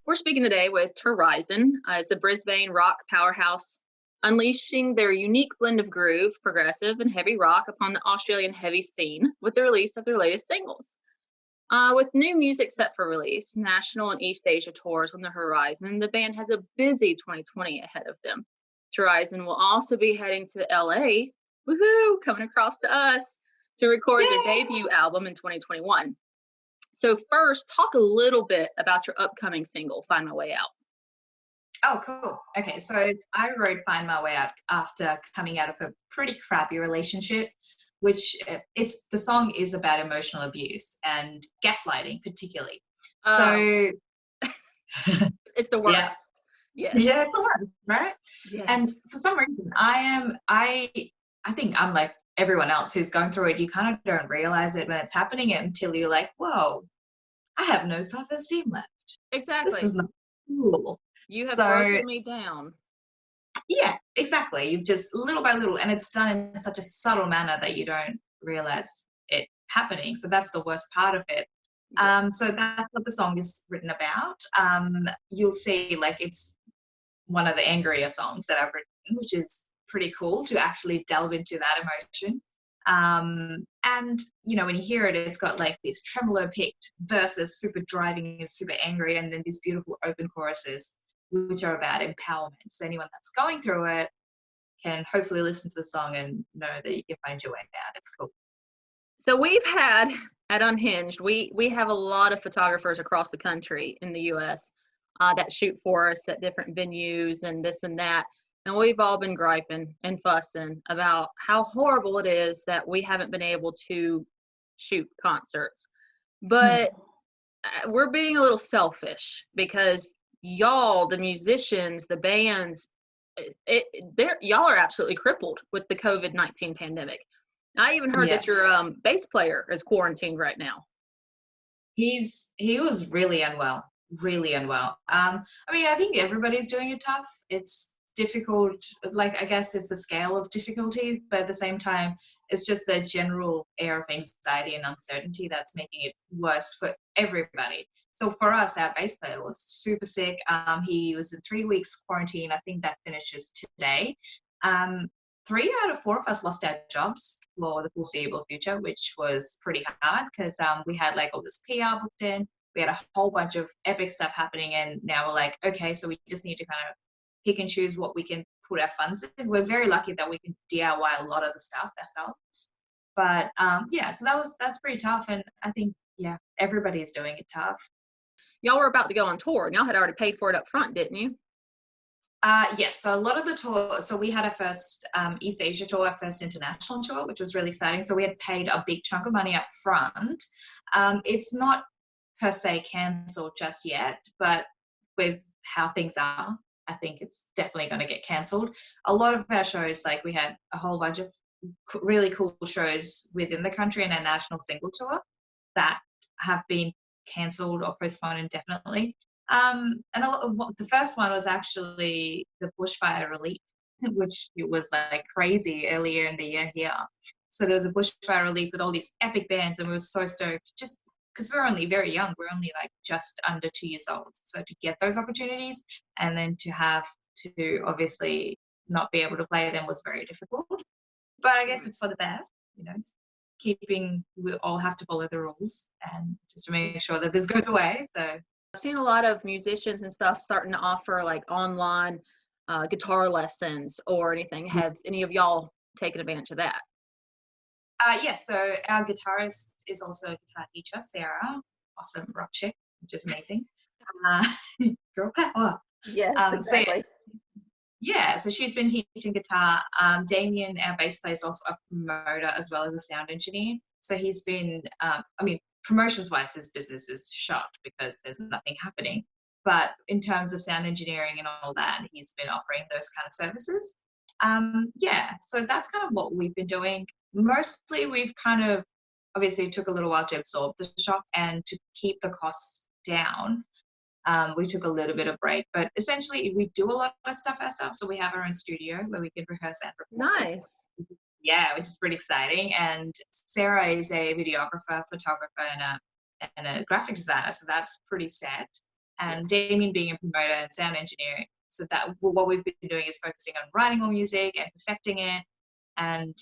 We're speaking today with Torizon. It's a Brisbane rock powerhouse unleashing their unique blend of groove, progressive, and heavy rock upon the Australian heavy scene with the release of their latest singles. With new music set for release, national and East Asia tours on the horizon, the band has a busy 2020 ahead of them. Torizon will also be heading to LA, woohoo, coming across to us to record their debut album in 2021. So first, talk a little bit about your upcoming single, Find My Way Out. Oh, cool. Okay, so I wrote Find My Way Out after coming out of a pretty crappy relationship, which the song is about emotional abuse and gaslighting particularly. So it's the worst. Yeah. Yes. Yeah, it's the worst, right? Yes. And for some reason, I think I'm like everyone else who's going through it. You kind of don't realize it when it's happening until you're like, whoa, I have no self-esteem left. Exactly. This is not cool. You have broken me down. Yeah, exactly. You've just little by little, and it's done in such a subtle manner that you don't realize it happening. So that's the worst part of it. So that's what the song is written about. You'll see, like, it's one of the angrier songs that I've written, which is pretty cool to actually delve into that emotion. And you know, when you hear it, it's got like this tremolo picked verses, super driving and super angry, and then these beautiful open choruses, which are about empowerment. So anyone that's going through it can hopefully listen to the song and know that you can find your way out. It's cool. So we've had at UnHinged, we have a lot of photographers across the country in the US that shoot for us at different venues and this and that. And we've all been griping and fussing about how horrible it is that we haven't been able to shoot concerts. But we're being a little selfish because y'all, the musicians, the bands, y'all are absolutely crippled with the COVID-19 pandemic. I even heard that your bass player is quarantined right now. He was really unwell, really unwell. I mean, I think everybody's doing it tough. It's difficult, like, I guess it's the scale of difficulty, but at the same time, it's just a general air of anxiety and uncertainty that's making it worse for everybody. So for us, our bass player was super sick. He was in 3 weeks quarantine. I think that finishes today. 3 out of 4 of us lost our jobs for the foreseeable future, which was pretty hard because we had like all this PR booked in. We had a whole bunch of epic stuff happening, and now we're like, okay, so we just need to kind of pick and choose what we can put our funds in. We're very lucky that we can DIY a lot of the stuff ourselves. But yeah, so that's pretty tough, and I think everybody is doing it tough. Y'all were about to go on tour, and y'all had already paid for it up front, didn't you? Yes, so a lot of the tour, so we had our first East Asia tour, our first international tour, which was really exciting. So we had paid a big chunk of money up front. It's not per se cancelled just yet, but with how things are, I think it's definitely going to get cancelled. A lot of our shows, like we had a whole bunch of really cool shows within the country and our national single tour that have been cancelled or postponed indefinitely. And the first one was actually the bushfire relief, which it was like crazy earlier in the year here. So there was a bushfire relief with all these epic bands, and we were so stoked just because we're only very young. We're only like just under 2 years old. So to get those opportunities and then to have to obviously not be able to play them was very difficult. But I guess it's for the best, you know. We all have to follow the rules and just to make sure that this goes away. So I've seen a lot of musicians and stuff starting to offer like online guitar lessons or anything. Have any of y'all taken advantage of that? Yes, so our guitarist is also a guitar teacher, Sarah, awesome rock chick, which is amazing. Girl power. Yes, exactly. So she's been teaching guitar. Damien, our bass player, is also a promoter as well as a sound engineer. So he's been, promotions-wise, his business is shut because there's nothing happening. But in terms of sound engineering and all that, he's been offering those kind of services. So that's kind of what we've been doing. Mostly we've kind of, obviously it took a little while to absorb the shock and to keep the costs down. We took a little bit of break, but essentially we do a lot of stuff ourselves. So we have our own studio where we can rehearse and record. Nice. Yeah, which is pretty exciting. And Sarah is a videographer, photographer, and a graphic designer. So that's pretty set. And Damien being a promoter and sound engineer. So that what we've been doing is focusing on writing more music and perfecting it, and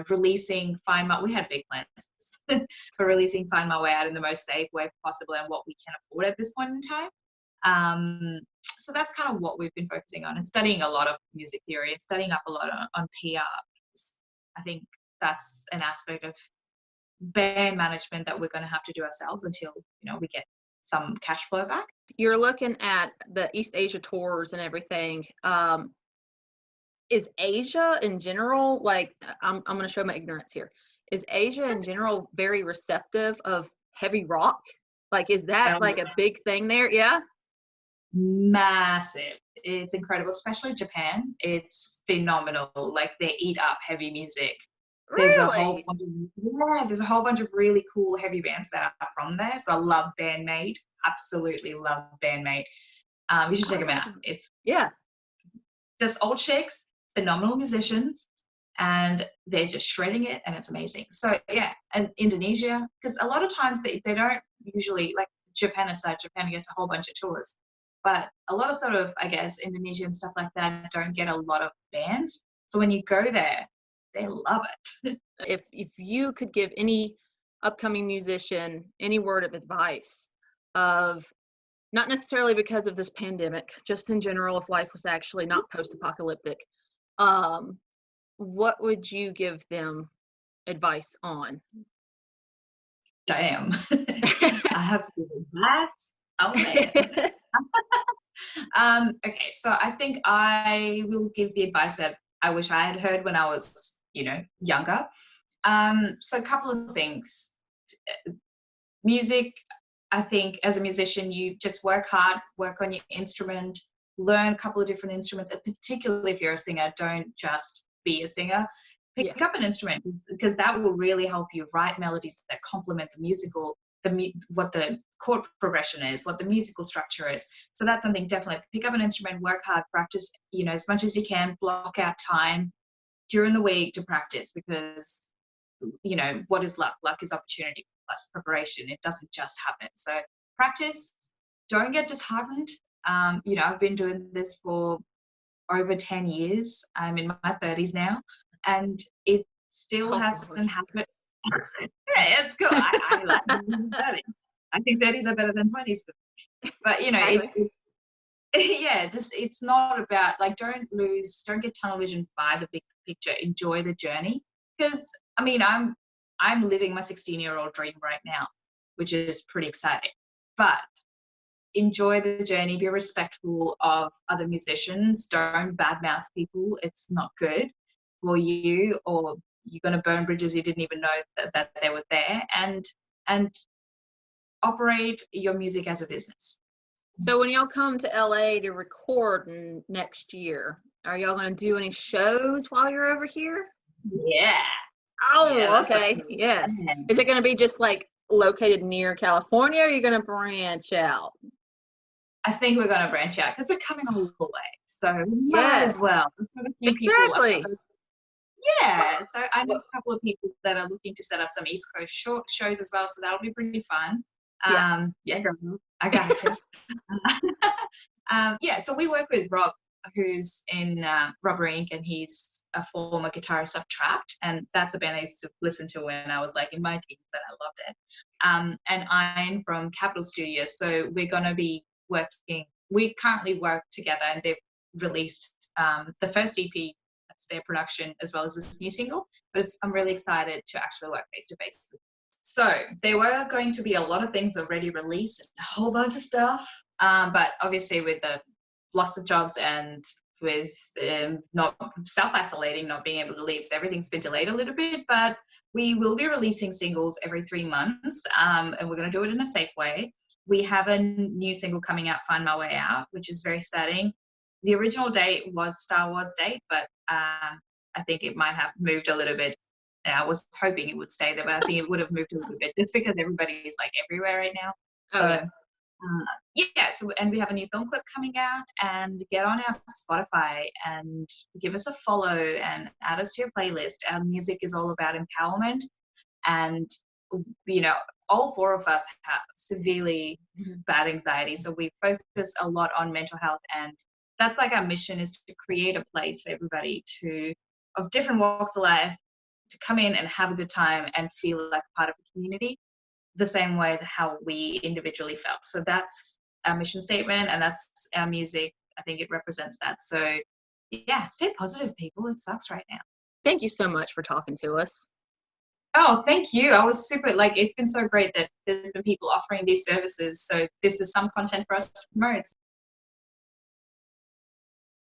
releasing we had big plans for releasing Find My Way Out in the most safe way possible and what we can afford at this point in time. So that's kind of what we've been focusing on, and studying a lot of music theory and studying up a lot on PR. I think that's an aspect of band management that we're going to have to do ourselves until we get some cash flow back. You're looking at the East Asia tours and everything. Is Asia in general, like, I'm going to show my ignorance here. Is Asia in general very receptive of heavy rock? Like, is that like a big thing there? Yeah. Massive. It's incredible, especially Japan. It's phenomenal. Like, they eat up heavy music. There's a whole bunch of really cool heavy bands that are from there. So I love Bandmate. Absolutely love Bandmate. You should check them out. It's just old chicks, phenomenal musicians, and they're just shredding it, and it's amazing. So yeah, and Indonesia, because a lot of times they don't usually, like Japan aside, Japan gets a whole bunch of tours, but a lot of sort of, I guess, Indonesia and stuff like that don't get a lot of bands. So when you go there, they love it. If you could give any upcoming musician any word of advice, of not necessarily because of this pandemic, just in general, if life was actually not post-apocalyptic, what would you give them advice on? Damn. I have to give advice. Oh man. Okay, so I think I will give the advice that I wish I had heard when I was, younger. So a couple of things. Music, I think as a musician, you just work hard, work on your instrument, learn a couple of different instruments, and particularly if you're a singer, don't just be a singer. Pick up an instrument, because that will really help you write melodies that complement the musical, what the chord progression is, what the musical structure is. So that's something, definitely pick up an instrument, work hard, practice, as much as you can, block out time during the week to practice, because what is luck? Luck is opportunity plus preparation. It doesn't just happen. So practice, don't get disheartened. I've been doing this for over 10 years. I'm in my 30s now, and it still hasn't happened. Yeah, it's cool. I like 30s. I think 30s are better than 20s. But, it's not about, like, don't get tunnel vision by the big picture. Enjoy the journey. Because, I'm living my 16-year-old dream right now, which is pretty exciting. But enjoy the journey, be respectful of other musicians, don't badmouth people. It's not good for you, or you're going to burn bridges you didn't even know that they were there, and operate your music as a business. So when y'all come to LA to record next year, are y'all going to do any shows while you're over here? Yeah. Oh, yeah, okay. Yes. Is it going to be just like located near California, or are you going to branch out? I think we're going to branch out because we're coming all the way. So we might as well. Exactly. Yeah. So I know a couple of people that are looking to set up some East Coast shows as well. So that'll be pretty fun. Yeah, girl, I got you. So we work with Rob, who's in Rubber Inc., and he's a former guitarist of Trapped, and that's a band I used to listen to when I was like in my teens, and I loved it. And I'm from Capital Studios, so we're going to be working. We currently work together, and they've released the first EP. That's their production, as well as this new single. But I'm really excited to actually work face to face with them. So there were going to be a lot of things already released, a whole bunch of stuff. But obviously with the loss of jobs and with not self-isolating, not being able to leave, so everything's been delayed a little bit. But we will be releasing singles every 3 months, and we're going to do it in a safe way. We have a new single coming out, Find My Way Out, which is very exciting. The original date was Star Wars date, but I think it might have moved a little bit. I was hoping it would stay there, but I think it would have moved a little bit just because everybody is like everywhere right now. So Yeah, so and we have a new film clip coming out, and get on our Spotify and give us a follow and add us to your playlist. Our music is all about empowerment, and all four of us have severely bad anxiety, so we focus a lot on mental health, and that's like our mission, is to create a place for everybody of different walks of life to come in and have a good time and feel like part of the community the same way how we individually felt. So that's our mission statement, and that's our music. I think it represents that. So yeah, stay positive, people. It sucks right now. Thank you so much for talking to us. Oh, thank you. I was super, it's been so great that there's been people offering these services. So this is some content for us to promote.